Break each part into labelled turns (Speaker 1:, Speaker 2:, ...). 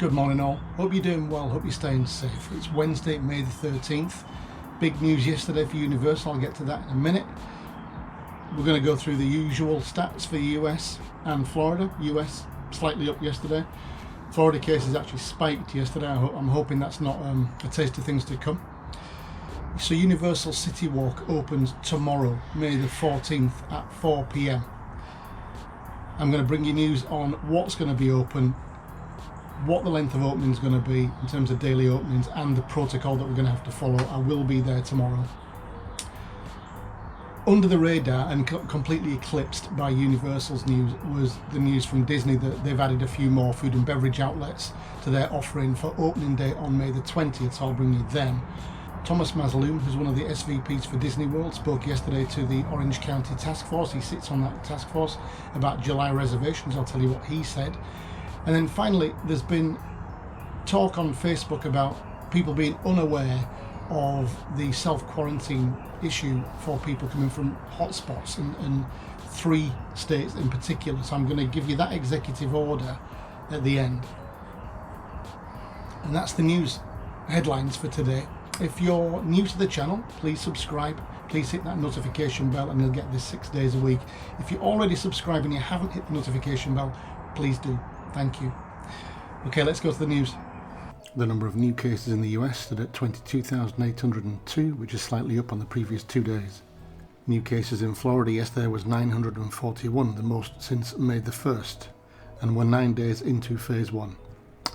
Speaker 1: Good morning all, hope you're doing well, hope you're staying safe. It's Wednesday, May the 13th. Big news yesterday for Universal, I'll get to that in a minute. We're going to go through the usual stats for the US and Florida. US slightly up yesterday. Florida cases actually spiked yesterday. I'm hoping that's not a taste of things to come. So Universal Citywalk opens tomorrow, May the 14th at 4 p.m. I'm going to bring you news on what's going to be open, what the length of opening is going to be in terms of daily openings, and the protocol that we're going to have to follow. I will be there tomorrow. Under the radar and completely eclipsed by Universal's news was the news from Disney that they've added a few more food and beverage outlets to their offering for opening day on May the 20th, so I'll bring you them. Thomas Mazloum, who's one of the SVPs for Disney World, spoke yesterday to the Orange County Task Force. He sits on that task force about July reservations. I'll tell you what he said. And then finally, there's been talk on Facebook about people being unaware of the self-quarantine issue for people coming from hotspots and 3 states in particular. So I'm going to give you that executive order at the end. And that's the news headlines for today. If you're new to the channel, please subscribe. Please hit that notification bell and you'll get this 6 days a week. If you're already subscribed and you haven't hit the notification bell, please do. Thank you. Okay, let's go to the news. The number of new cases in the US stood at 22,802, which is slightly up on the previous 2 days. New cases in Florida yesterday was 941, the most since May the 1st, and we're 9 days into phase 1.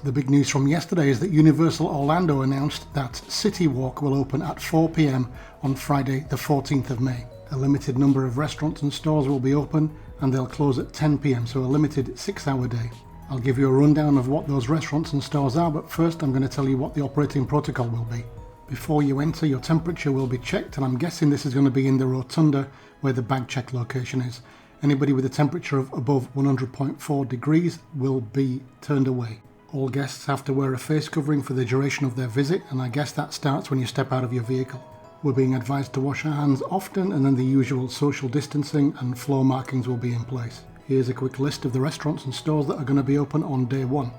Speaker 1: The big news from yesterday is that Universal Orlando announced that Citywalk will open at 4 p.m. on Friday the 14th of May. A limited number of restaurants and stores will be open and they'll close at 10 p.m, so a limited 6-hour day. I'll give you a rundown of what those restaurants and stores are, but first I'm going to tell you what the operating protocol will be. Before you enter, your temperature will be checked, and I'm guessing this is going to be in the rotunda where the bag check location is. Anybody with a temperature of above 100.4 degrees will be turned away. All guests have to wear a face covering for the duration of their visit, and I guess that starts when you step out of your vehicle. We're being advised to wash our hands often, and then the usual social distancing and floor markings will be in place. Here's a quick list of the restaurants and stores that are going to be open on day 1.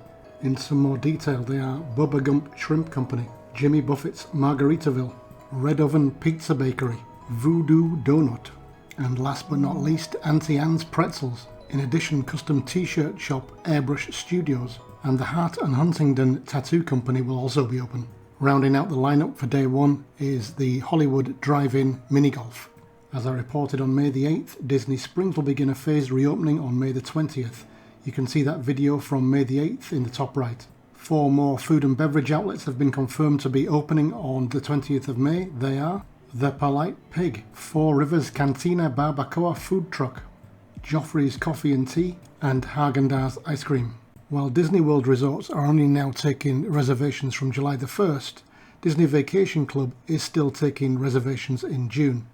Speaker 1: In some more detail, they are Bubba Gump Shrimp Company, Jimmy Buffett's Margaritaville, Red Oven Pizza Bakery, Voodoo Donut, and last but not least, Auntie Anne's Pretzels. In addition, custom t-shirt shop Airbrush Studios and the Hart and Huntingdon Tattoo Company will also be open. Rounding out the lineup for day 1 is the Hollywood Drive-In Mini Golf. As I reported on May the 8th, Disney Springs will begin a phased reopening on May the 20th. You can see that video from May the 8th in the top right. 4 more food and beverage outlets have been confirmed to be opening on the 20th of May. They are The Polite Pig, 4 Rivers Cantina Barbacoa Food Truck, Joffrey's Coffee and Tea, and Häagen-Dazs Ice Cream. While Disney World resorts are only now taking reservations from July the 1st, Disney Vacation Club is still taking reservations in June.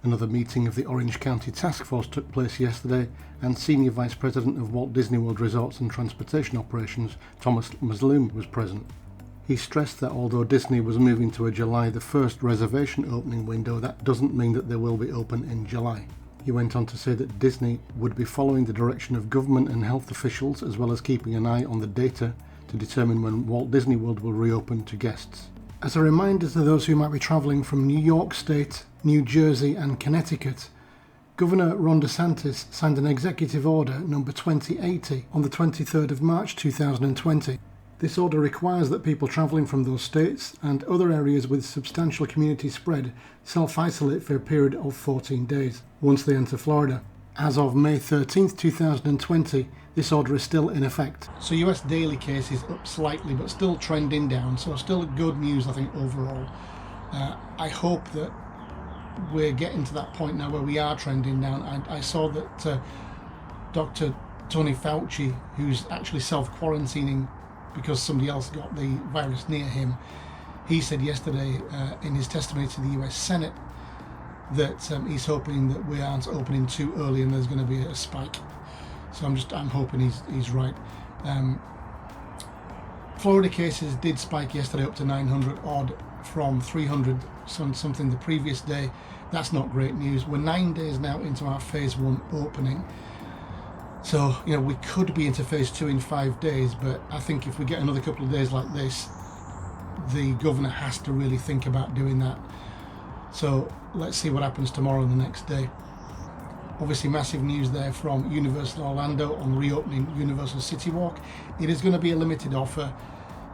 Speaker 1: Another meeting of the Orange County Task Force took place yesterday, and Senior Vice President of Walt Disney World Resorts and Transportation Operations, Thomas Mazloum, was present. He stressed that although Disney was moving to a July the 1st reservation opening window, that doesn't mean that they will be open in July. He went on to say that Disney would be following the direction of government and health officials, as well as keeping an eye on the data to determine when Walt Disney World will reopen to guests. As a reminder to those who might be travelling from New York State, New Jersey and Connecticut, Governor DeSantis signed an executive order number 2080 on the 23rd of March 2020. This order requires that people travelling from those states and other areas with substantial community spread self-isolate for a period of 14 days once they enter Florida. As of May 13th, 2020, this order is still in effect. So US daily cases up slightly, but still trending down, so still good news I think overall. I hope that we're getting to that point now where we are trending down. I saw that Dr. Tony Fauci, who's actually self-quarantining because somebody else got the virus near him, he said yesterday in his testimony to the US Senate that he's hoping that we aren't opening too early and there's going to be a spike. So I'm hoping he's right. Florida cases did spike yesterday up to 900 odd from 300 something the previous day. That's not great news. We're 9 days now into our phase 1 opening. So, we could be into phase 2 in 5 days, but I think if we get another couple of days like this, the governor has to really think about doing that. So let's see what happens tomorrow and the next day. Obviously massive news there from Universal Orlando on reopening Universal Citywalk. It is going to be a limited offer.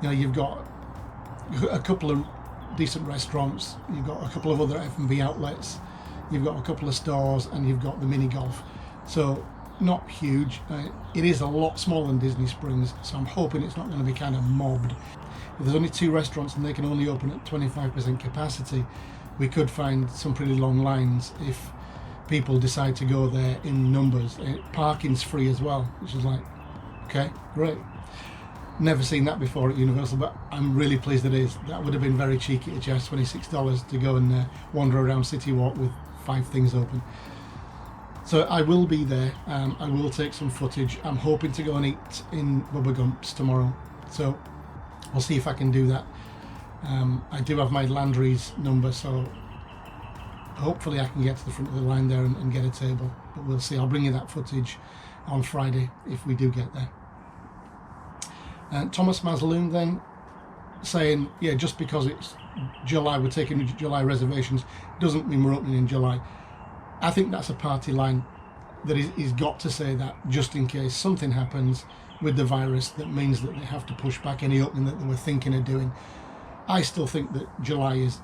Speaker 1: You've got a couple of decent restaurants, you've got a couple of other F&B outlets, you've got a couple of stores, and you've got the mini golf. So not huge. It is a lot smaller than Disney Springs, so I'm hoping it's not going to be kind of mobbed. If there's only 2 restaurants and they can only open at 25% capacity, we could find some pretty long lines if people decide to go there in numbers. Parking's free as well, which is like, okay, great. Never seen that before at Universal, but I'm really pleased it is. That would have been very cheeky to charge $26 to go and wander around Citywalk with 5 things open. So I will be there. I will take some footage. I'm hoping to go and eat in Bubba Gump's tomorrow, so I'll see if I can do that. I do have my Landry's number, so hopefully I can get to the front of the line there and get a table, but we'll see. I'll bring you that footage on Friday if we do get there. Thomas Mazloum then saying, yeah, just because it's July, we're taking July reservations, doesn't mean we're opening in July. I think that's a party line, that he's got to say that just in case something happens with the virus that means that they have to push back any opening that they were thinking of doing. I still think that July is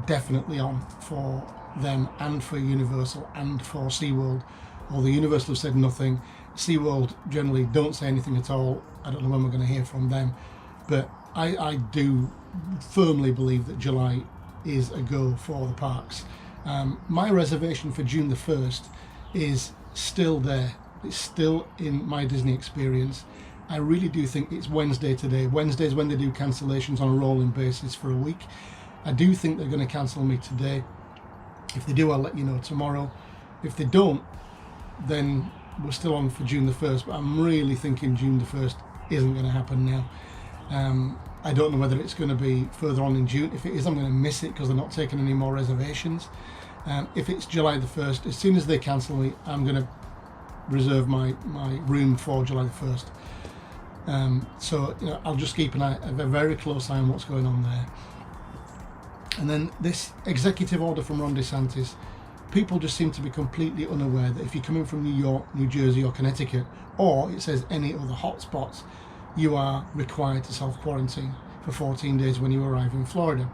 Speaker 1: definitely on for them and for Universal and for SeaWorld. Although Universal have said nothing, SeaWorld generally don't say anything at all. I don't know when we're going to hear from them, but I do firmly believe that July is a go for the parks. My reservation for June the 1st is still there. It's still in my Disney experience. I really do think it's Wednesday today. Wednesday's when they do cancellations on a rolling basis for a week. I do think they're going to cancel me today. If they do, I'll let you know tomorrow. If they don't, then we're still on for June the 1st, but I'm really thinking June the 1st isn't going to happen now. I don't know whether it's going to be further on in June. If it is, I'm going to miss it because they're not taking any more reservations. If it's July the 1st, as soon as they cancel me, I'm going to reserve my room for July the 1st. So I'll just keep a very close eye on what's going on there. And then this executive order from Ron DeSantis, people just seem to be completely unaware that if you're coming from New York, New Jersey or Connecticut, or it says any other hotspots, you are required to self-quarantine for 14 days when you arrive in Florida.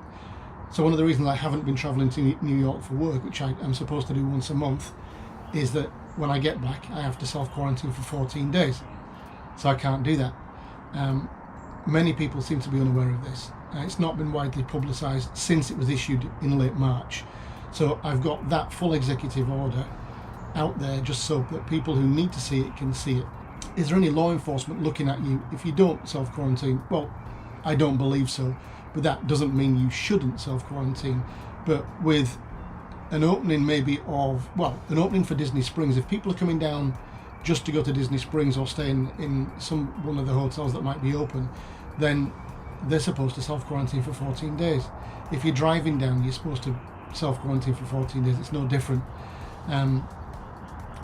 Speaker 1: So one of the reasons I haven't been traveling to New York for work, which I'm supposed to do once a month, is that when I get back, I have to self-quarantine for 14 days. So I can't do that. Many people seem to be unaware of this. It's not been widely publicised since it was issued in late March. So I've got that full executive order out there just so that people who need to see it can see it. Is there any law enforcement looking at you if you don't self-quarantine? Well, I don't believe so, but that doesn't mean you shouldn't self-quarantine. But with an opening maybe of, well, an opening for Disney Springs, if people are coming down just to go to Disney Springs or staying in one of the hotels that might be open, then they're supposed to self-quarantine for 14 days. If you're driving down, you're supposed to self-quarantine for 14 days. It's no different.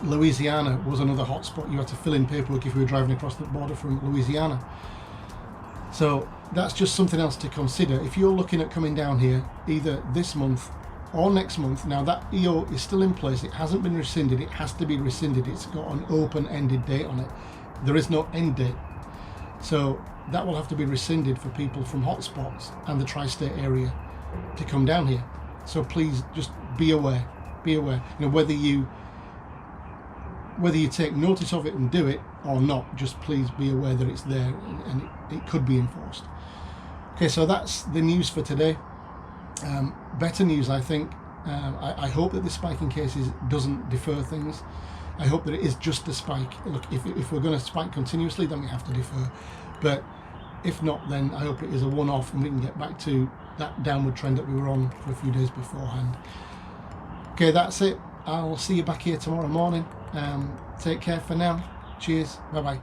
Speaker 1: Louisiana was another hotspot. You had to fill in paperwork if you were driving across the border from Louisiana. So that's just something else to consider. If you're looking at coming down here either this month or next month, now that EO is still in place, it hasn't been rescinded, it has to be rescinded, it's got an open-ended date on it. There is no end date. So that will have to be rescinded for people from hotspots and the tri-state area to come down here. So please just be aware. Whether you take notice of it and do it or not, just please be aware that it's there and it could be enforced. Okay, so that's the news for today. Better news, I think. I hope that this spike in cases doesn't defer things. I hope that it is just a spike. Look, if we're going to spike continuously, then we have to defer. But if not, then I hope it is a one-off and we can get back to that downward trend that we were on for a few days beforehand. Okay, that's it. I'll see you back here tomorrow morning. Take care for now. Cheers. Bye-bye.